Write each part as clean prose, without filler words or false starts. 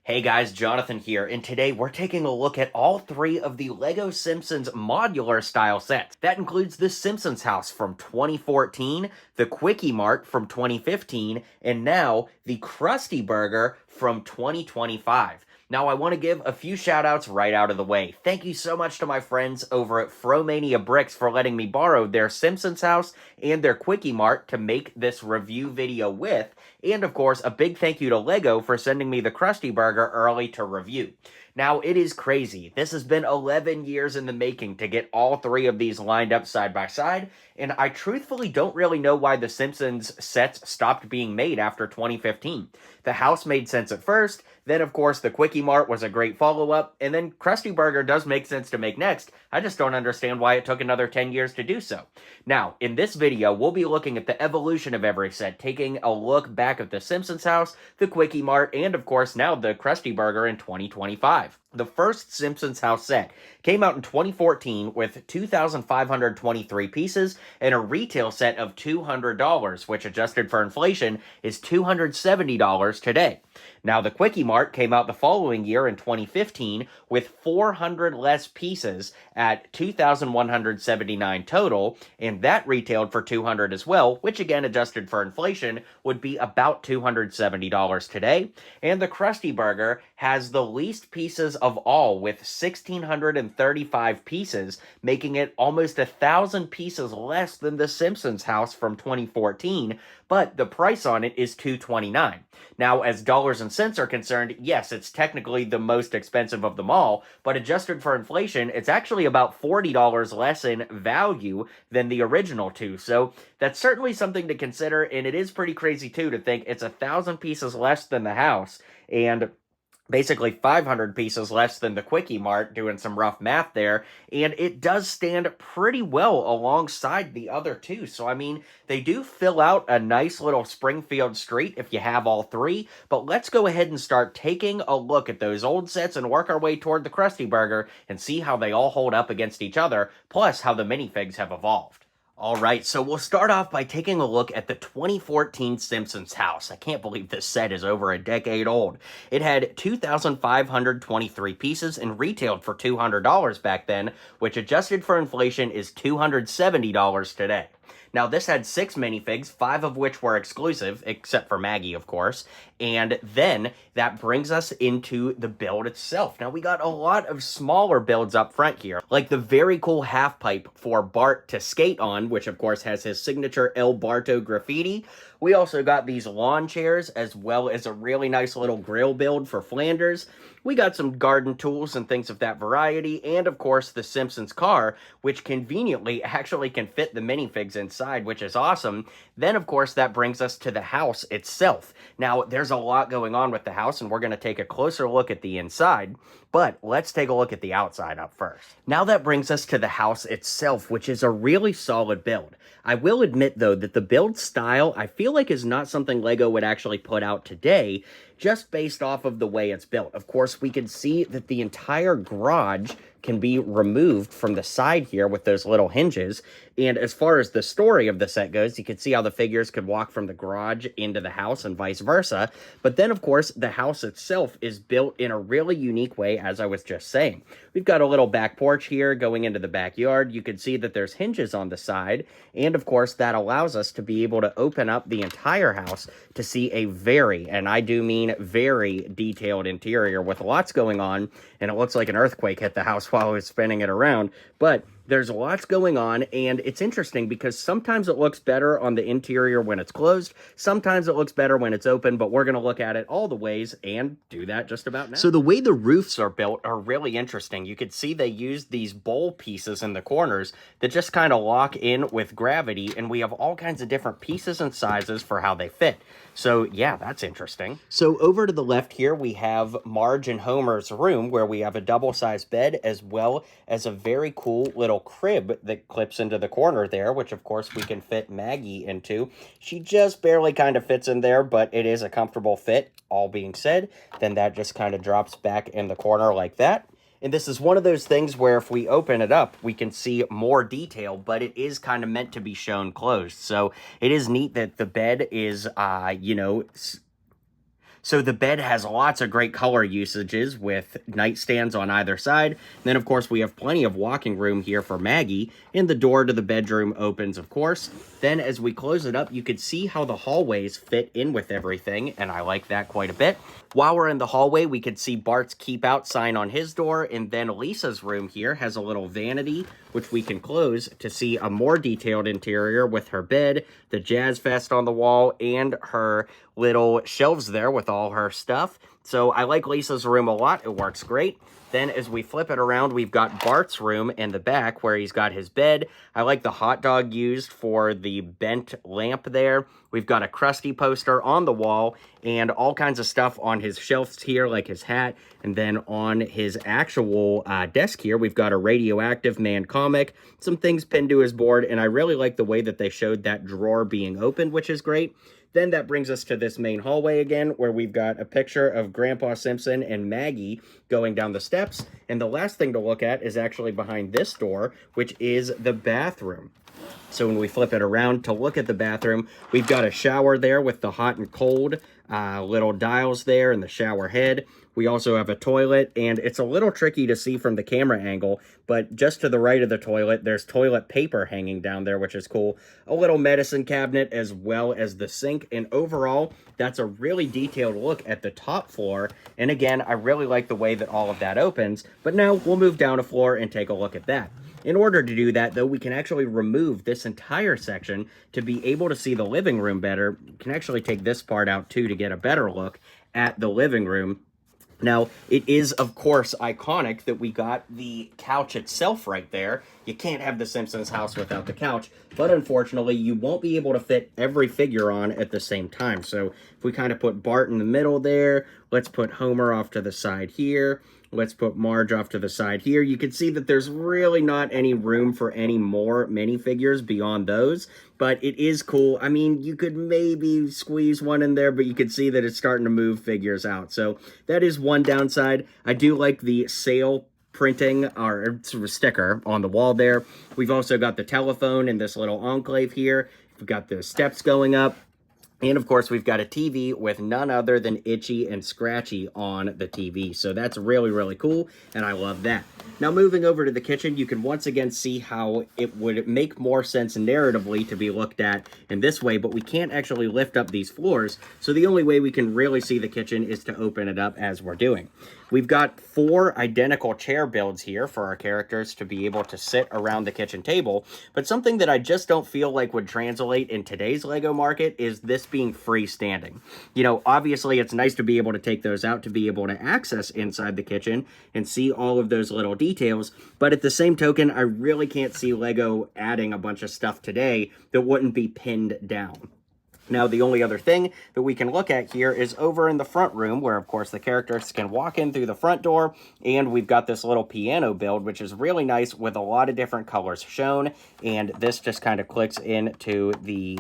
Hey guys, Jonathan here, and today we're taking a look at all three of the LEGO Simpsons modular style sets. That includes the Simpsons House from 2014, the Kwik-E-Mart from 2015, and now the Krusty Burger from 2025. Now, I want to give a few shout outs right out of the way. Thank you so much to my friends over at Fromania Bricks for letting me borrow their Simpsons House and their Kwik-E-Mart to make this review video with. And of course, a big thank you to LEGO for sending me the Krusty Burger early to review. Now, it is crazy. This has been 11 years in the making to get all three of these lined up side by side, and I truthfully don't really know why the Simpsons sets stopped being made after 2015. The house made sense at first, then of course the Kwik-E-Mart was a great follow-up, and then Krusty Burger does make sense to make next. I just don't understand why it took another 10 years to do so. Now, in this video, we'll be looking at the evolution of every set, taking a look back at the Simpsons House, the Kwik-E-Mart, and of course now the Krusty Burger in 2025. The first Simpsons House set came out in 2014 with 2,523 pieces and a retail set of $200, which adjusted for inflation is $270 today. Now, the Kwik-E-Mart came out the following year in 2015 with 400 less pieces at 2,179 total, and that retailed for $200 as well, which again, adjusted for inflation, would be about $270 today. And the Krusty Burger has the least pieces of all with 1,635 pieces, making it almost 1,000 pieces less than the Simpsons House from 2014, but the price on it is $229. Now, as dollars and cents are concerned, yes, it's technically the most expensive of them all, but adjusted for inflation, it's actually about $40 less in value than the original two, so that's certainly something to consider, and it is pretty crazy, too, to think it's 1,000 pieces less than the house, and basically 500 pieces less than the Kwik-E-Mart, doing some rough math there, and it does stand pretty well alongside the other two. So, I mean, they do fill out a nice little Springfield street if you have all three, but let's go ahead and start taking a look at those old sets and work our way toward the Krusty Burger and see how they all hold up against each other, plus how the minifigs have evolved. Alright, so we'll start off by taking a look at the 2014 Simpsons House. I can't believe this set is over a decade old. It had 2,523 pieces and retailed for $200 back then, which adjusted for inflation is $270 today. Now, this had 6 minifigs, 5 of which were exclusive, except for Maggie, of course, and then that brings us into the build itself. Now, we got a lot of smaller builds up front here, like the very cool half pipe for Bart to skate on, which of course has his signature El Barto graffiti. We also got these lawn chairs, as well as a really nice little grill build for Flanders. We got some garden tools and things of that variety, and of course the Simpsons car, which conveniently actually can fit the minifigs inside, which is awesome. Then of course that brings us to the house itself. Now, there's a lot going on with the house, and we're going to take a closer look at the inside, but let's take a look at the outside up first. Now that brings us to the house itself, which is a really solid build. I will admit, though, that the build style, I feel like, is not something LEGO would actually put out today, just based off of the way it's built. Of course, we can see that the entire garage can be removed from the side here with those little hinges. And as far as the story of the set goes, you can see how the figures could walk from the garage into the house and vice versa. But then, of course, the house itself is built in a really unique way, as I was just saying. We've got a little back porch here going into the backyard. You can see that there's hinges on the side. And, of course, that allows us to be able to open up the entire house to see a very, and I do mean very, detailed interior with lots going on. And it looks like an earthquake hit the house while I was spinning it around. But there's lots going on, and it's interesting because sometimes it looks better on the interior when it's closed, sometimes it looks better when it's open, but we're going to look at it all the ways and do that just about now. So the way the roofs are built are really interesting. You can see they used these bowl pieces in the corners that just kind of lock in with gravity, and we have all kinds of different pieces and sizes for how they fit. So yeah, that's interesting. So over to the left here, we have Marge and Homer's room, where we have a double-sized bed as well as a very cool little crib that clips into the corner there, which of course we can fit Maggie into. She just barely kind of fits in there, but it is a comfortable fit. All being said, then that just kind of drops back in the corner like that. And this is one of those things where if we open it up, we can see more detail, but it is kind of meant to be shown closed. So it is neat that the bed is, So the bed has lots of great color usages with nightstands on either side. And then, of course, we have plenty of walking room here for Maggie, and the door to the bedroom opens, of course. Then as we close it up, you can see how the hallways fit in with everything, and I like that quite a bit. While we're in the hallway, we can see Bart's keep out sign on his door, and then Lisa's room here has a little vanity, which we can close to see a more detailed interior with her bed, the Jazz Fest on the wall, and her little shelves there with all her stuff. So I like Lisa's room a lot. It works great. Then as we flip it around, we've got Bart's room in the back where he's got his bed. I like the hot dog used for the bent lamp there. We've got a Krusty poster on the wall and all kinds of stuff on his shelves here, like his hat. And then on his actual desk here, we've got a Radioactive Man comic, some things pinned to his board, and I really like the way that they showed that drawer being opened, which is great. Then that brings us to this main hallway again, where we've got a picture of Grandpa Simpson and Maggie going down the steps. And the last thing to look at is actually behind this door, which is the bathroom. So when we flip it around to look at the bathroom, we've got a shower there with the hot and cold little dials there and the shower head. We also have a toilet, and it's a little tricky to see from the camera angle, but just to the right of the toilet, there's toilet paper hanging down there, which is cool. A little medicine cabinet as well as the sink, and overall, that's a really detailed look at the top floor. And again, I really like the way that all of that opens, but now we'll move down a floor and take a look at that. In order to do that, though, we can actually remove this entire section to be able to see the living room better. You can actually take this part out, too, to get a better look at the living room. Now, it is, of course, iconic that we got the couch itself right there. You can't have the Simpsons house without the couch, but unfortunately, you won't be able to fit every figure on at the same time. So if we kind of put Bart in the middle there, let's put Homer off to the side here. Let's put Marge off to the side here. You can see that there's really not any room for any more minifigures beyond those, but it is cool. I mean, you could maybe squeeze one in there, but you can see that it's starting to move figures out. So that is one downside. I do like the sale printing or sort of sticker on the wall there. We've also got the telephone in this little enclave here. We've got the steps going up. And, of course, we've got a TV with none other than Itchy and Scratchy on the TV. So that's really, really cool, and I love that. Now, moving over to the kitchen, you can once again see how it would make more sense narratively to be looked at in this way, but we can't actually lift up these floors, so the only way we can really see the kitchen is to open it up as we're doing. We've got 4 identical chair builds here for our characters to be able to sit around the kitchen table, but something that I just don't feel like would translate in today's LEGO market is this being freestanding. You know, obviously it's nice to be able to take those out to be able to access inside the kitchen and see all of those little details, but at the same token, I really can't see LEGO adding a bunch of stuff today that wouldn't be pinned down. Now, the only other thing that we can look at here is over in the front room, where, of course, the characters can walk in through the front door, and we've got this little piano build, which is really nice with a lot of different colors shown, and this just kind of clicks into the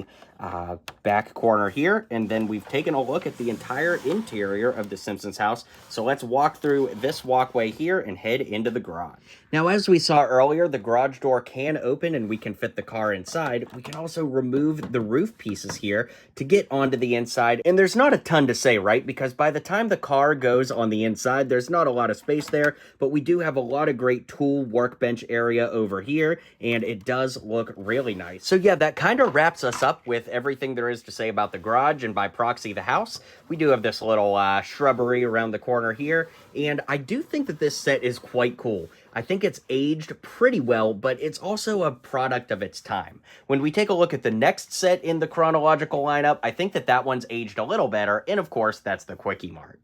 back corner here, and then we've taken a look at the entire interior of the Simpsons house, so let's walk through this walkway here and head into the garage. Now, as we saw earlier, the garage door can open and we can fit the car inside. We can also remove the roof pieces here to get onto the inside, and there's not a ton to say, right? Because by the time the car goes on the inside, there's not a lot of space there, but we do have a lot of great tool workbench area over here, and it does look really nice. So yeah, that kind of wraps us up with everything there is to say about the garage and by proxy the house. We do have this little shrubbery around the corner here, and I do think that this set is quite cool. I think it's aged pretty well, but it's also a product of its time. When we take a look at the next set in the chronological lineup, I think that that one's aged a little better, and of course, that's the Kwik-E-Mart.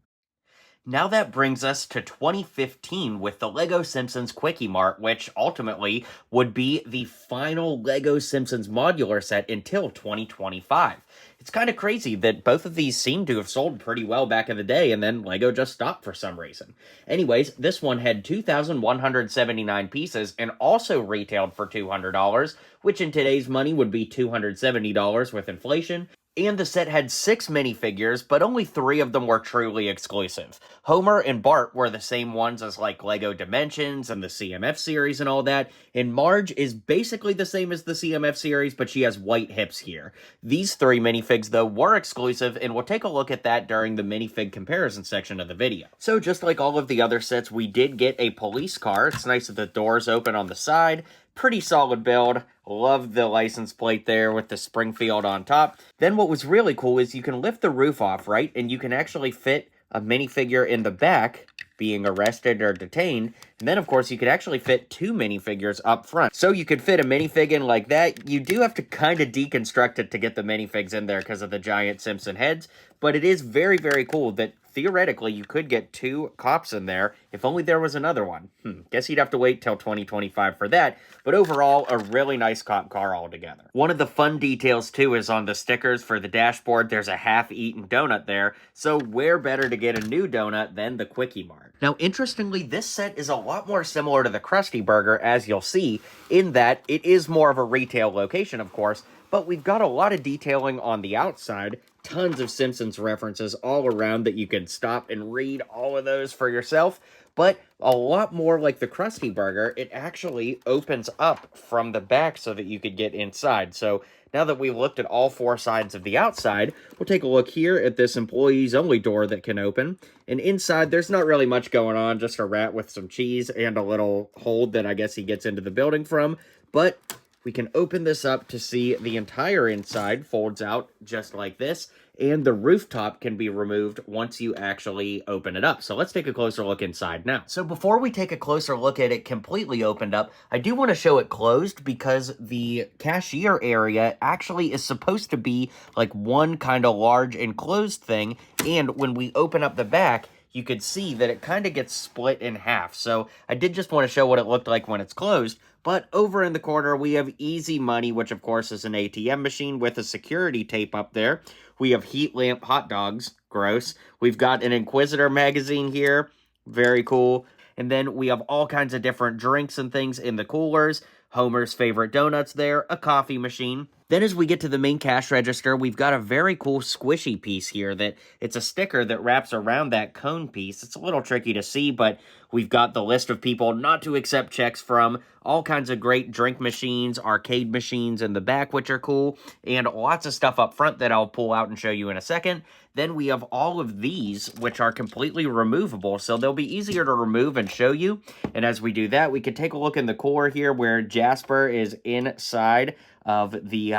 Now that brings us to 2015 with the LEGO Simpsons Kwik-E-Mart, which ultimately would be the final LEGO Simpsons modular set until 2025. It's kind of crazy that both of these seem to have sold pretty well back in the day, and then LEGO just stopped for some reason. Anyways, this one had 2,179 pieces and also retailed for $200, which in today's money would be $270 with inflation. And the set had 6 minifigures, but only 3 of them were truly exclusive. Homer and Bart were the same ones as like LEGO Dimensions and the CMF series and all that, and Marge is basically the same as the CMF series, but she has white hips here. These 3 minifigs, though, were exclusive, and we'll take a look at that during the minifig comparison section of the video. So just like all of the other sets, we did get a police car. It's nice that the doors open on the side. Pretty solid build. Love the license plate there with the Springfield on top. Then what was really cool is you can lift the roof off, right? And you can actually fit a minifigure in the back being arrested or detained. And then, of course, you could actually fit 2 minifigures up front. So you could fit a minifig in like that. You do have to kind of deconstruct it to get the minifigs in there because of the giant Simpson heads. But it is very, very cool that theoretically you could get 2 cops in there if only there was another one. Guess you'd have to wait till 2025 for that. But overall, a really nice cop car altogether. One of the fun details, too, is on the stickers for the dashboard. There's a half-eaten donut there. So where better to get a new donut than the Kwik-E-Mart? Now, interestingly, this set is a lot more similar to the Krusty Burger, as you'll see, in that it is more of a retail location, of course, but we've got a lot of detailing on the outside. Tons of Simpsons references all around that you can stop and read all of those for yourself. But a lot more like the Krusty Burger, it actually opens up from the back so that you could get inside. So now that we've looked at all 4 sides of the outside, we'll take a look here at this employees only door that can open. And inside, there's not really much going on, just a rat with some cheese and a little hold that I guess he gets into the building from. But we can open this up to see the entire inside folds out just like this, and the rooftop can be removed once you actually open it up. So let's take a closer look inside now. So before we take a closer look at it completely opened up, I do want to show it closed because the cashier area actually is supposed to be like one kind of large enclosed thing, and when we open up the back, you could see that it kind of gets split in half. So I did just want to show what it looked like when it's closed. But over in the corner, we have Easy Money, which of course is an ATM machine with a security tape up there. We have Heat Lamp hot dogs. Gross. We've got an Inquisitor magazine here. Very cool. And then we have all kinds of different drinks and things in the coolers. Homer's favorite donuts there. A coffee machine. Then as we get to the main cash register, we've got a very cool squishy piece here that it's a sticker that wraps around that cone piece. It's a little tricky to see, but we've got the list of people not to accept checks from, all kinds of great drink machines, arcade machines in the back, which are cool, and lots of stuff up front that I'll pull out and show you in a second. Then we have all of these, which are completely removable, so they'll be easier to remove and show you. And as we do that, we can take a look in the cooler here where Jasper is inside of the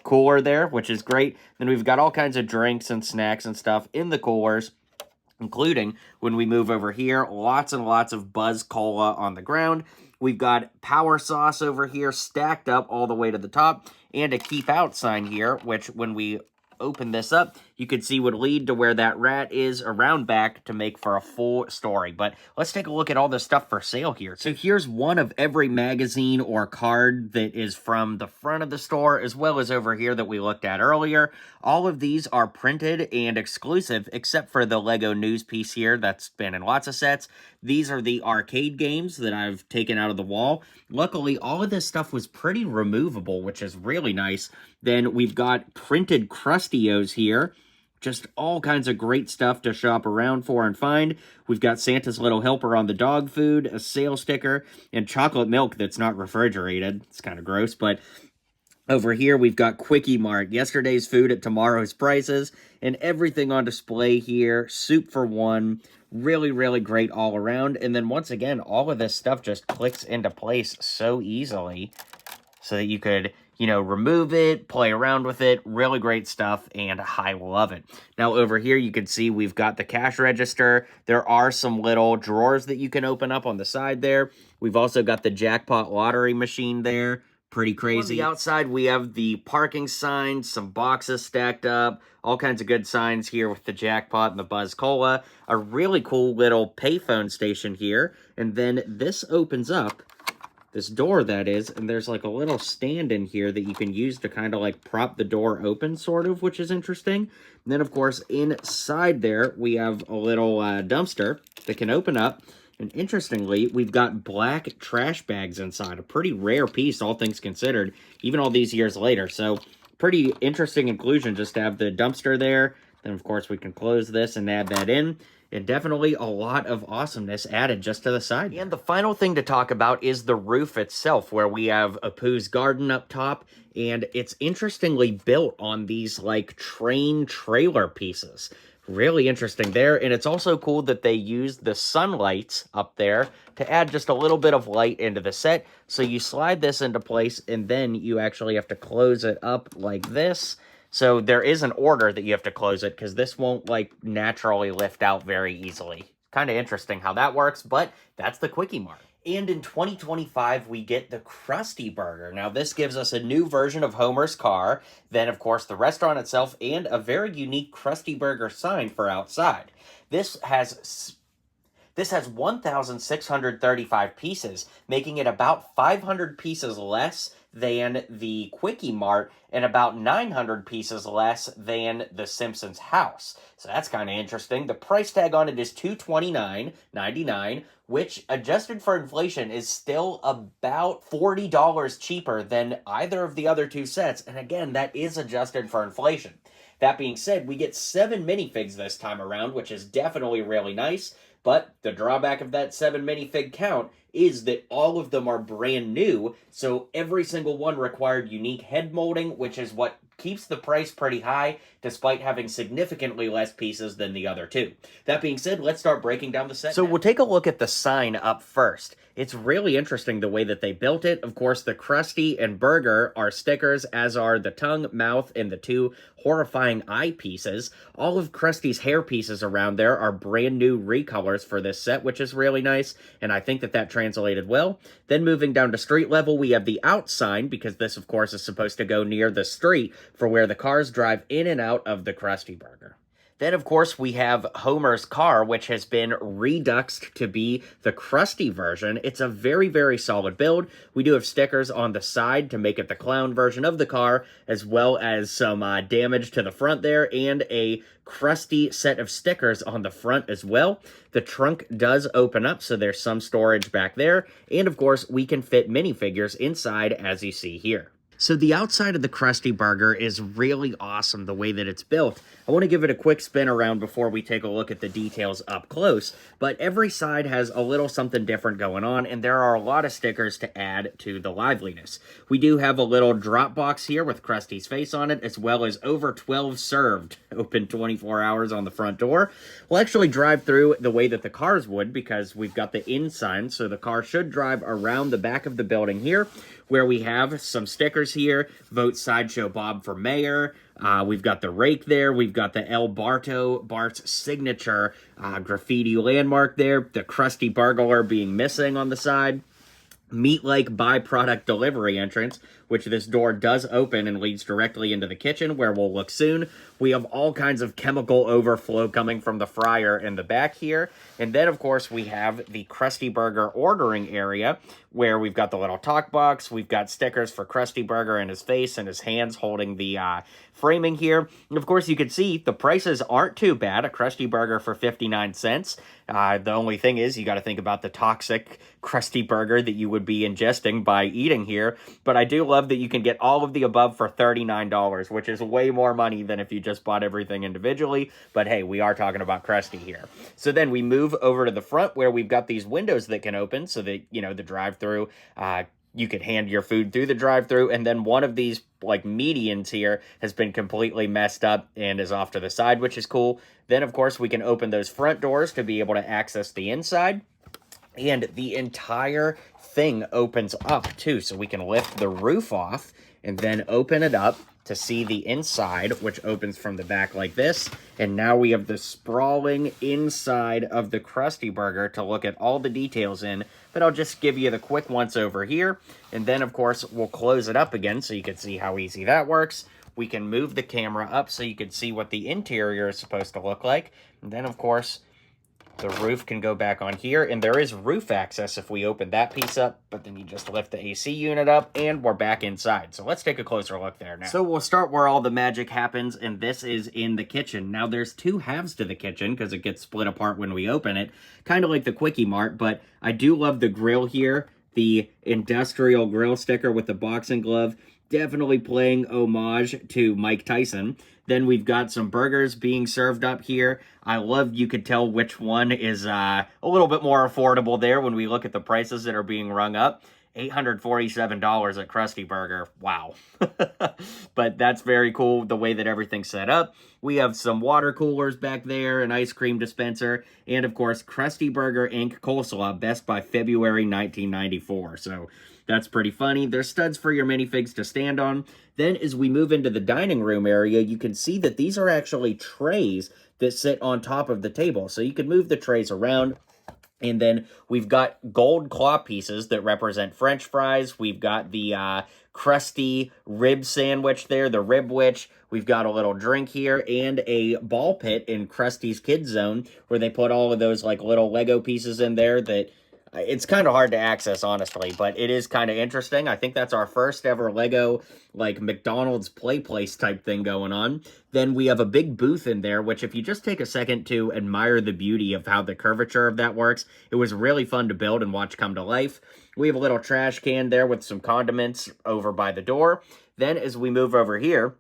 cooler there, which is great. Then we've got all kinds of drinks and snacks and stuff in the coolers, including, when we move over here, lots and lots of Buzz Cola on the ground. We've got Power Sauce over here stacked up all the way to the top, and a Keep Out sign here, which when we open this up, you could see would lead to where that rat is around back to make for a full story. But let's take a look at all the stuff for sale here. So here's one of every magazine or card that is from the front of the store, as well as over here that we looked at earlier. All of these are printed and exclusive, except for the Lego news piece here that's been in lots of sets. These are the arcade games that I've taken out of the wall. Luckily, all of this stuff was pretty removable, which is really nice. Then we've got printed Krustios here. Just all kinds of great stuff to shop around for and find. We've got Santa's Little Helper on the dog food, a sale sticker, and chocolate milk that's not refrigerated. It's kind of gross, but over here we've got Kwik-E-Mart, yesterday's food at tomorrow's prices, and everything on display here. Soup for one. Really, really great all around. And then once again, all of this stuff just clicks into place so easily so that you could, you know, remove it, play around with it. Really great stuff, and I love it. Now, over here, you can see we've got the cash register. There are some little drawers that you can open up on the side there. We've also got the jackpot lottery machine there. Pretty crazy. On the outside, we have the parking signs, some boxes stacked up, all kinds of good signs here with the jackpot and the Buzz Cola. A really cool little payphone station here. And then this opens up, this door that is, and there's like a little stand in here that you can use to kind of like prop the door open, sort of, which is interesting. And then, of course, inside there, we have a little dumpster that can open up. And interestingly, we've got black trash bags inside. A pretty rare piece, all things considered, even all these years later. So, pretty interesting inclusion just to have the dumpster there. Then, of course, we can close this and add that in. And definitely a lot of awesomeness added just to the side. And the final thing to talk about is the roof itself, where we have Apu's garden up top, and it's interestingly built on these, like, train trailer pieces. Really interesting there, and it's also cool that they used the sunlights up there to add just a little bit of light into the set. So you slide this into place, and then you actually have to close it up like this. So there is an order that you have to close it, because this won't, like, naturally lift out very easily. Kind of interesting how that works, but that's the Kwik-E-Mart. And in 2025, we get the Krusty Burger. Now, this gives us a new version of Homer's car, then, of course, the restaurant itself, and a very unique Krusty Burger sign for outside. This has 1,635 pieces, making it about 500 pieces less than the Kwik-E-Mart and about 900 pieces less than the Simpsons House. So that's kind of interesting. The price tag on it is $229.99, which, adjusted for inflation, is still about $40 cheaper than either of the other two sets. And again, that is adjusted for inflation. That being said, we get 7 minifigs this time around, which is definitely really nice. But the drawback of that 7 minifig count is that all of them are brand new, so every single one required unique head molding, which is what keeps the price pretty high, despite having significantly less pieces than the other two. That being said, let's start breaking down the set. So we'll take a look at the sign up first. It's really interesting the way that they built it. Of course, the Krusty and Burger are stickers, as are the tongue, mouth, and the 2 horrifying eye pieces. All of Krusty's hair pieces around there are brand new recolors for this set, which is really nice, and I think that that translated well. Then moving down to street level, we have the out sign, because this, of course, is supposed to go near the street for where the cars drive in and out of the Krusty Burger. Then, of course, we have Homer's car, which has been reduxed to be the Krusty version. It's a very, very solid build. We do have stickers on the side to make it the clown version of the car, as well as some damage to the front there, and a Krusty set of stickers on the front as well. The trunk does open up, so there's some storage back there. And, of course, we can fit minifigures inside, as you see here. So the outside of the Krusty Burger is really awesome the way that it's built. I want to give it a quick spin around before we take a look at the details up close, but every side has a little something different going on, and there are a lot of stickers to add to the liveliness. We do have a little drop box here with Krusty's face on it, as well as over 12 served, open 24 hours on the front door. We'll actually drive through the way that the cars would, because we've got the in sign, so the car should drive around the back of the building here, where we have some stickers here. Vote Sideshow Bob for mayor. We've got the rake there. We've got the El Bart's signature graffiti landmark there. The Krusty Burglar being missing on the side. Meat-like byproduct delivery entrance, which this door does open and leads directly into the kitchen, where we'll look soon. We have all kinds of chemical overflow coming from the fryer in the back here. And then, of course, we have the Krusty Burger ordering area, where we've got the little talk box. We've got stickers for Krusty Burger and his face and his hands holding the framing here. And, of course, you can see the prices aren't too bad. A Krusty Burger for 59 cents. The only thing is, you got to think about the toxic Krusty Burger that you would be ingesting by eating here. But I do love that you can get all of the above for $39, which is way more money than if you just bought everything individually. But hey, we are talking about Krusty here. So then we move over to the front, where we've got these windows that can open so that, you know, the drive-through, you could hand your food through the drive-thru, and then one of these, like, medians here has been completely messed up and is off to the side, which is cool. Then, of course, we can open those front doors to be able to access the inside, and the entire thing opens up, too, so we can lift the roof off and then open it up to see the inside, which opens from the back like this. And now we have the sprawling inside of the Krusty Burger to look at all the details in. But I'll just give you the quick once over here. And then, of course, we'll close it up again so you can see how easy that works. We can move the camera up so you can see what the interior is supposed to look like. And then, of course, the roof can go back on here, and there is roof access if we open that piece up, but then you just lift the AC unit up, and we're back inside. So let's take a closer look there now. So we'll start where all the magic happens, and this is in the kitchen. Now, there's two halves to the kitchen, because it gets split apart when we open it, kind of like the Kwik-E-Mart, but I do love the grill here, the industrial grill sticker with the boxing glove. definitely playing homage to Mike Tyson. Then we've got some burgers being served up here. I love you could tell which one is a little bit more affordable there when we look at the prices that are being rung up. $847 at Krusty Burger. Wow. But that's very cool, the way that everything's set up. We have some water coolers back there, an ice cream dispenser, and of course, Krusty Burger Inc. Coleslaw, best by February 1994. So that's pretty funny. There's studs for your minifigs to stand on. Then as we move into the dining room area, you can see that these are actually trays that sit on top of the table. So you can move the trays around. And then we've got gold claw pieces that represent French fries. We've got the crusty rib sandwich there, the rib witch. We've got a little drink here and a ball pit in Krusty's Kids Zone where they put all of those like little Lego pieces in there that it's kind of hard to access, honestly, but it is kind of interesting. I think that's our first ever Lego, like, McDonald's play place type thing going on. Then we have a big booth in there, which if you just take a second to admire the beauty of how the curvature of that works, it was really fun to build and watch come to life. We have a little trash can there with some condiments over by the door. Then as we move over here,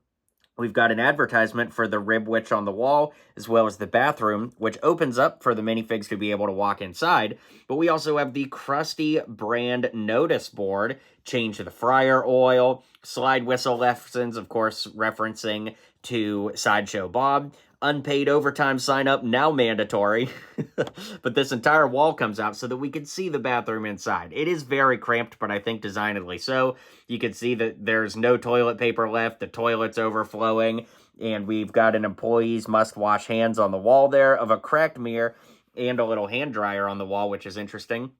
we've got an advertisement for the Rib Witch on the wall, as well as the bathroom, which opens up for the minifigs to be able to walk inside. But we also have the Krusty brand notice board, change the fryer oil, slide whistle lessons, of course, referencing to Sideshow Bob. Unpaid overtime sign up, now mandatory. But this entire wall comes out so that we can see the bathroom inside. It is very cramped, but I think designedly so. You can see that there's no toilet paper left, the toilet's overflowing, and we've got an employee's must wash hands on the wall there of a cracked mirror and a little hand dryer on the wall, which is interesting.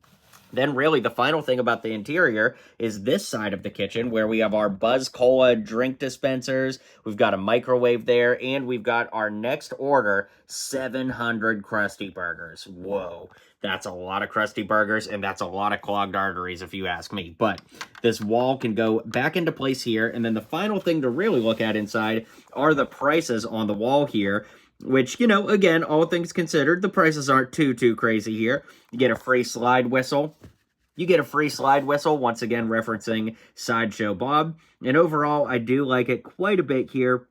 Then really the final thing about the interior is this side of the kitchen where we have our Buzz Cola drink dispensers. We've got a microwave there, and we've got our next order, 700 Krusty Burgers. Whoa, that's a lot of Krusty Burgers, and that's a lot of clogged arteries if you ask me. But this wall can go back into place here, and then the final thing to really look at inside are the prices on the wall here. Which, you know, again, all things considered, the prices aren't too crazy here. You get a free slide whistle. Once again, referencing Sideshow Bob. And overall, I do like it quite a bit here.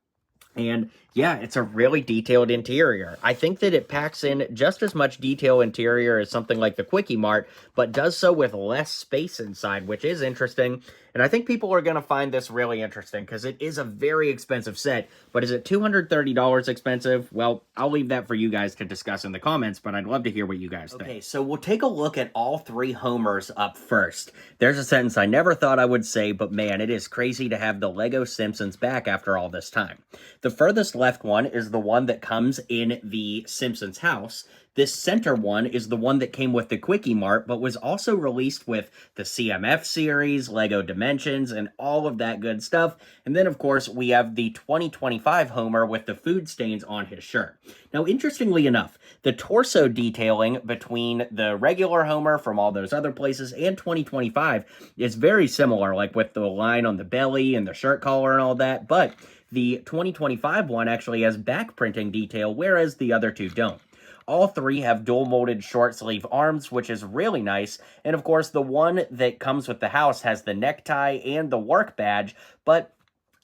And yeah, it's a really detailed interior. I think that it packs in just as much detail interior as something like the Kwik-E-Mart, but does so with less space inside, which is interesting. And I think people are going to find this really interesting because it is a very expensive set. But is it $230 expensive? Well, I'll leave that for you guys to discuss in the comments, but I'd love to hear what you guys think. Okay, so we'll take a look at all three Homers up first. There's a sentence I never thought I would say, but man, it is crazy to have the Lego Simpsons back after all this time. The furthest left one is the one that comes in the Simpsons House. This center one is the one that came with the Kwik-E-Mart, but was also released with the CMF series, Lego Dimensions, and all of that good stuff. And then, of course, we have the 2025 Homer with the food stains on his shirt. Now, interestingly enough, the torso detailing between the regular Homer from all those other places and 2025 is very similar, like with the line on the belly and the shirt collar and all that, but the 2025 one actually has back printing detail, whereas the other two don't. All three have dual molded short sleeve arms, which is really nice. And of course, the one that comes with the house has the necktie and the work badge, but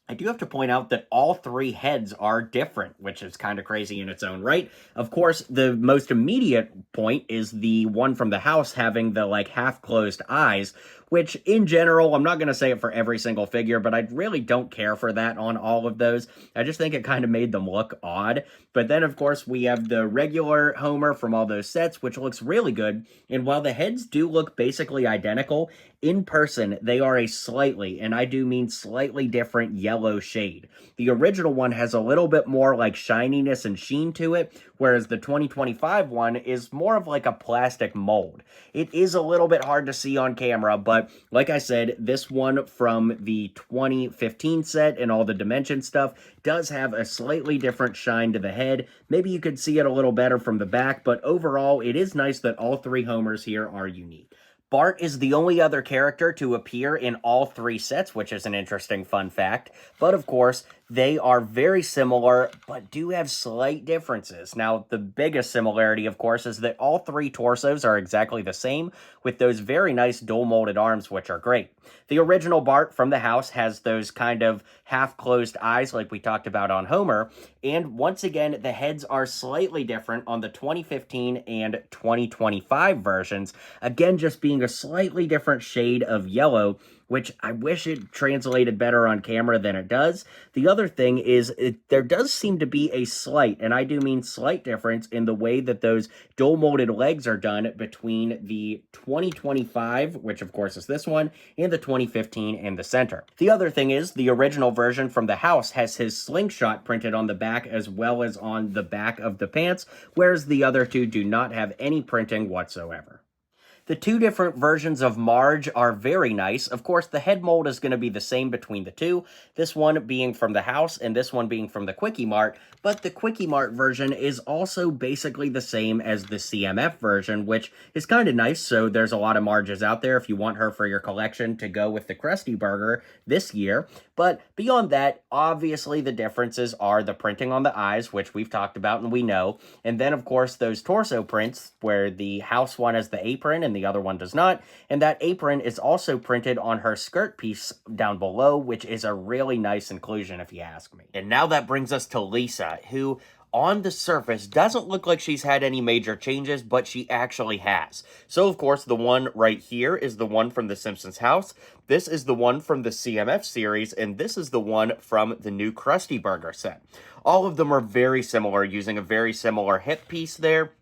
I do have to point out that all three heads are different, which is kind of crazy in its own right. Of course, the most immediate point is the one from the house having the like half-closed eyes, which in general, I'm not going to say it for every single figure, but I really don't care for that on all of those. I just think it kind of made them look odd. But then, of course, we have the regular Homer from all those sets, which looks really good. And while the heads do look basically identical, in person, they are a slightly, and I do mean slightly different yellow shade. The original one has a little bit more like shininess and sheen to it, whereas the 2025 one is more of like a plastic mold. It is a little bit hard to see on camera, but like I said, this one from the 2015 set and all the dimension stuff does have a slightly different shine to the head. Maybe you could see it a little better from the back, but overall, it is nice that all three Homers here are unique. Bart is the only other character to appear in all three sets, which is an interesting fun fact. But of course, They are very similar, but do have slight differences. Now, the biggest similarity, of course, is that all three torsos are exactly the same, with those very nice dual-molded arms, which are great. The original Bart from the house has those kind of half-closed eyes like we talked about on Homer, and once again, the heads are slightly different on the 2015 and 2025 versions, again, just being a slightly different shade of yellow, which I wish it translated better on camera than it does. The other thing is there does seem to be a slight, and I do mean slight difference in the way that those dual molded legs are done between the 2025, which of course is this one, and the 2015 in the center. The other thing is the original version from the house has his slingshot printed on the back as well as on the back of the pants, whereas the other two do not have any printing whatsoever. The two different versions of Marge are very nice. Of course, the head mold is going to be the same between the two, this one being from the house and this one being from the Kwik-E-Mart, but the Kwik-E-Mart version is also basically the same as the CMF version, which is kind of nice, so there's a lot of Marges out there if you want her for your collection to go with the Krusty Burger this year. But beyond that, obviously the differences are the printing on the eyes, which we've talked about and we know, and then of course those torso prints where the house one has the apron and the other one does not, and that apron is also printed on her skirt piece down below, which is a really nice inclusion if you ask me. And now that brings us to Lisa, who on the surface doesn't look like she's had any major changes, but she actually has. So of course the one right here is the one from the Simpsons House, this is the one from the CMF series, and this is the one from the new Krusty Burger set. All of them are very similar, using a very similar hip piece there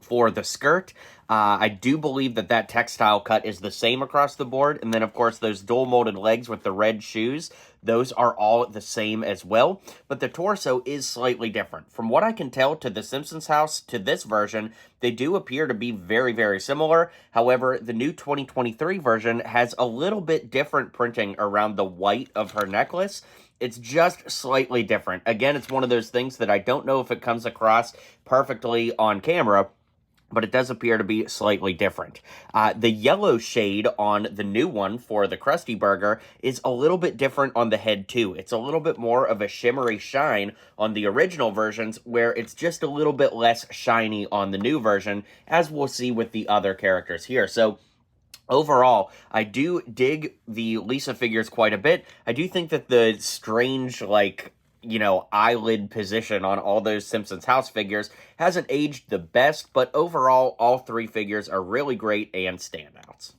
for the skirt. I do believe that that textile cut is the same across the board. And then, of course, those dual molded legs with the red shoes, those are all the same as well. But the torso is slightly different. From what I can tell to the Simpsons House to this version, they do appear to be very, very similar. However, the new 2023 version has a little bit different printing around the white of her necklace. It's just slightly different. Again, it's one of those things that I don't know if it comes across perfectly on camera, but it does appear to be slightly different. The yellow shade on the new one for the Krusty Burger is a little bit different on the head too. It's a little bit more of a shimmery shine on the original versions, where it's just a little bit less shiny on the new version, as we'll see with the other characters here. So overall, I do dig the Lisa figures quite a bit. I do think that the strange, eyelid position on all those Simpsons House figures hasn't aged the best, but overall, all three figures are really great and standouts.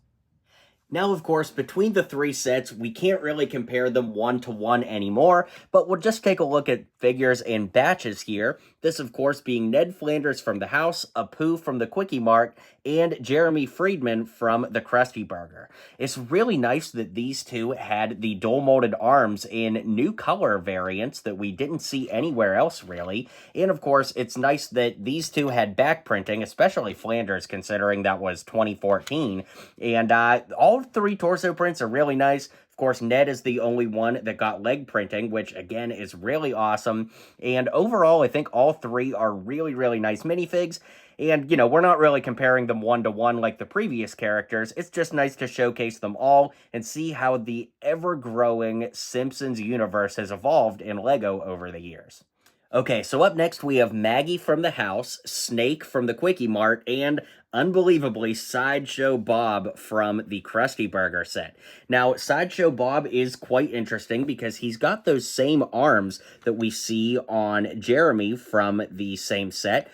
Now, of course, between the three sets, we can't really compare them one-to-one anymore, but we'll just take a look at figures in batches here. This, of course, being Ned Flanders from the house, Apu from the Kwik-E-Mart, and Jeremy Friedman from the Krusty Burger. It's really nice that these two had the dual-molded arms in new color variants that we didn't see anywhere else, really. And, of course, it's nice that these two had back printing, especially Flanders, considering that was 2014. And all three torso prints are really nice. Of course, Ned is the only one that got leg printing, which, again, is really awesome. And overall, I think all three are really, really nice minifigs. And, we're not really comparing them one-to-one like the previous characters. It's just nice to showcase them all and see how the ever-growing Simpsons universe has evolved in LEGO over the years. Okay, so up next we have Maggie from the house, Snake from the Kwik-E-Mart, and unbelievably, Sideshow Bob from the Krusty Burger set. Now, Sideshow Bob is quite interesting because he's got those same arms that we see on Jeremy from the same set,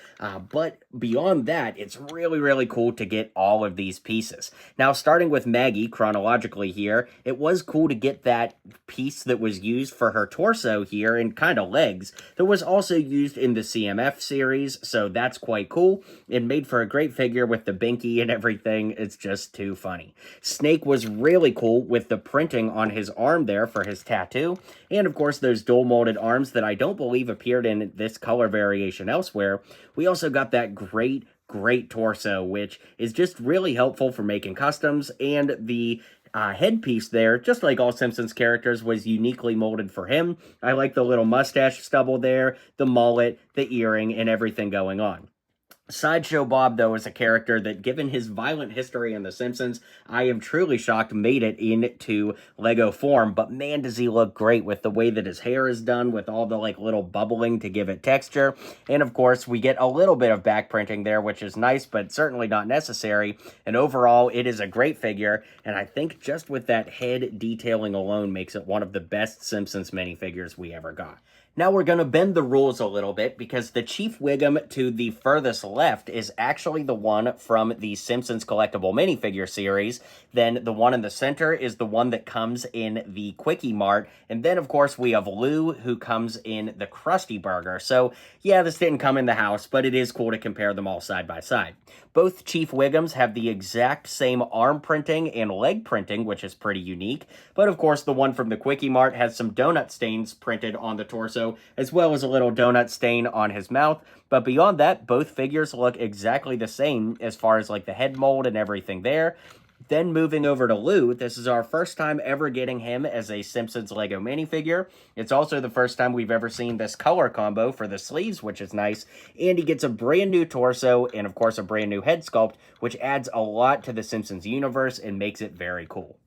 but beyond that, it's really, really cool to get all of these pieces. Now, starting with Maggie, chronologically here, it was cool to get that piece that was used for her torso here and kind of legs that was also used in the CMF series, so that's quite cool. It made for a great figure with the binky and everything. It's just too funny. Snake was really cool with the printing on his arm there for his tattoo, and of course those dual molded arms that I don't believe appeared in this color variation elsewhere. We also got that great torso, which is just really helpful for making customs, and the headpiece there, just like all Simpsons characters, was uniquely molded for him. I like the little mustache stubble there, the mullet, the earring, and everything going on. Sideshow Bob, though, is a character that, given his violent history in The Simpsons, I am truly shocked made it into Lego form, but man, does he look great with the way that his hair is done, with all the, like, little bubbling to give it texture, and of course, we get a little bit of back printing there, which is nice, but certainly not necessary, and overall, it is a great figure, and I think just with that head detailing alone makes it one of the best Simpsons minifigures we ever got. Now we're going to bend the rules a little bit because the Chief Wiggum to the furthest left is actually the one from the Simpsons collectible minifigure series. Then the one in the center is the one that comes in the Kwik-E-Mart. And then, of course, we have Lou, who comes in the Krusty Burger. So, yeah, this didn't come in the house, but it is cool to compare them all side by side. Both Chief Wiggums have the exact same arm printing and leg printing, which is pretty unique. But, of course, the one from the Kwik-E-Mart has some donut stains printed on the torso, as well as a little donut stain on his mouth. But beyond that, both figures look exactly the same as far as like the head mold and everything there. Then moving over to Lou, this is our first time ever getting him as a Simpsons Lego minifigure. It's also the first time we've ever seen this color combo for the sleeves, which is nice. And he gets a brand new torso and, of course, a brand new head sculpt, which adds a lot to the Simpsons universe and makes it very cool.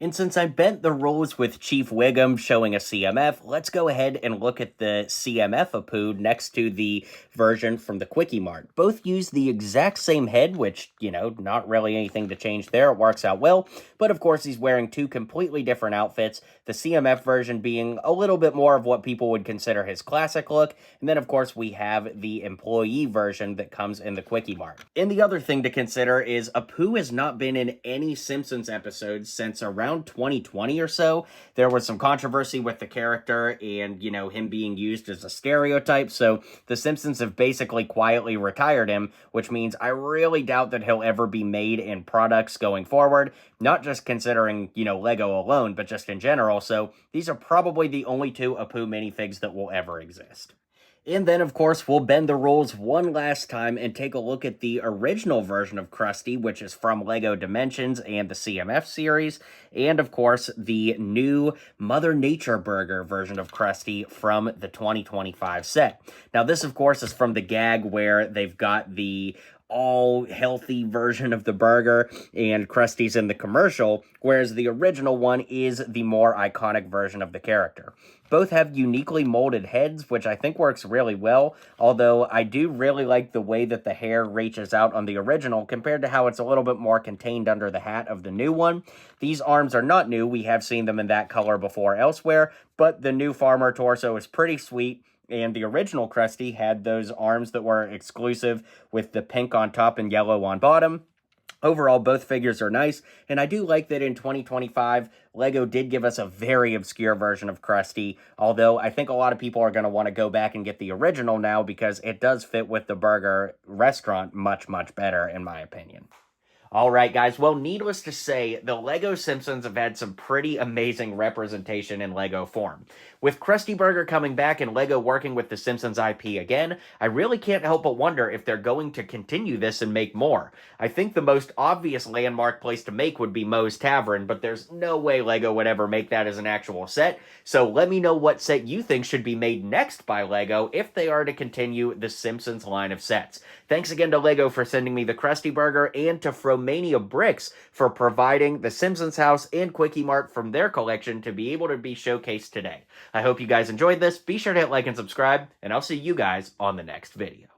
And since I bent the rules with Chief Wiggum showing a CMF, let's go ahead and look at the CMF Apu next to the version from the Kwik-E-Mart. Both use the exact same head, which, you know, not really anything to change there. It works out well. But, of course, he's wearing two completely different outfits. The CMF version being a little bit more of what people would consider his classic look. And then, of course, we have the employee version that comes in the Kwik-E-Mart. And the other thing to consider is Apu has not been in any Simpsons episodes since around 2020 or so. There was some controversy with the character and, you know, him being used as a stereotype, so the Simpsons have basically quietly retired him, which means I really doubt that he'll ever be made in products going forward, not just considering, you know, Lego alone, but just in general, so these are probably the only two Apu minifigs that will ever exist. And then, of course, we'll bend the rules one last time and take a look at the original version of Krusty, which is from LEGO Dimensions and the CMF series, and, of course, the new Mother Nature Burger version of Krusty from the 2025 set. Now, this, of course, is from the gag where they've got the all-healthy version of the burger, and Krusty's in the commercial, whereas the original one is the more iconic version of the character. Both have uniquely molded heads, which I think works really well, although I do really like the way that the hair reaches out on the original compared to how it's a little bit more contained under the hat of the new one. These arms are not new, we have seen them in that color before elsewhere, but the new farmer torso is pretty sweet. And the original Krusty had those arms that were exclusive with the pink on top and yellow on bottom. Overall, both figures are nice, and I do like that in 2025, LEGO did give us a very obscure version of Krusty, although I think a lot of people are going to want to go back and get the original now because it does fit with the burger restaurant much, much better, in my opinion. Alright guys, well, needless to say, the LEGO Simpsons have had some pretty amazing representation in LEGO form. With Krusty Burger coming back and LEGO working with the Simpsons IP again, I really can't help but wonder if they're going to continue this and make more. I think the most obvious landmark place to make would be Moe's Tavern, but there's no way LEGO would ever make that as an actual set, so let me know what set you think should be made next by LEGO if they are to continue the Simpsons line of sets. Thanks again to LEGO for sending me the Krusty Burger and to Mania Bricks for providing the Simpsons House and Kwik-E-Mart from their collection to be able to be showcased today. I hope you guys enjoyed this. Be sure to hit like and subscribe, and I'll see you guys on the next video.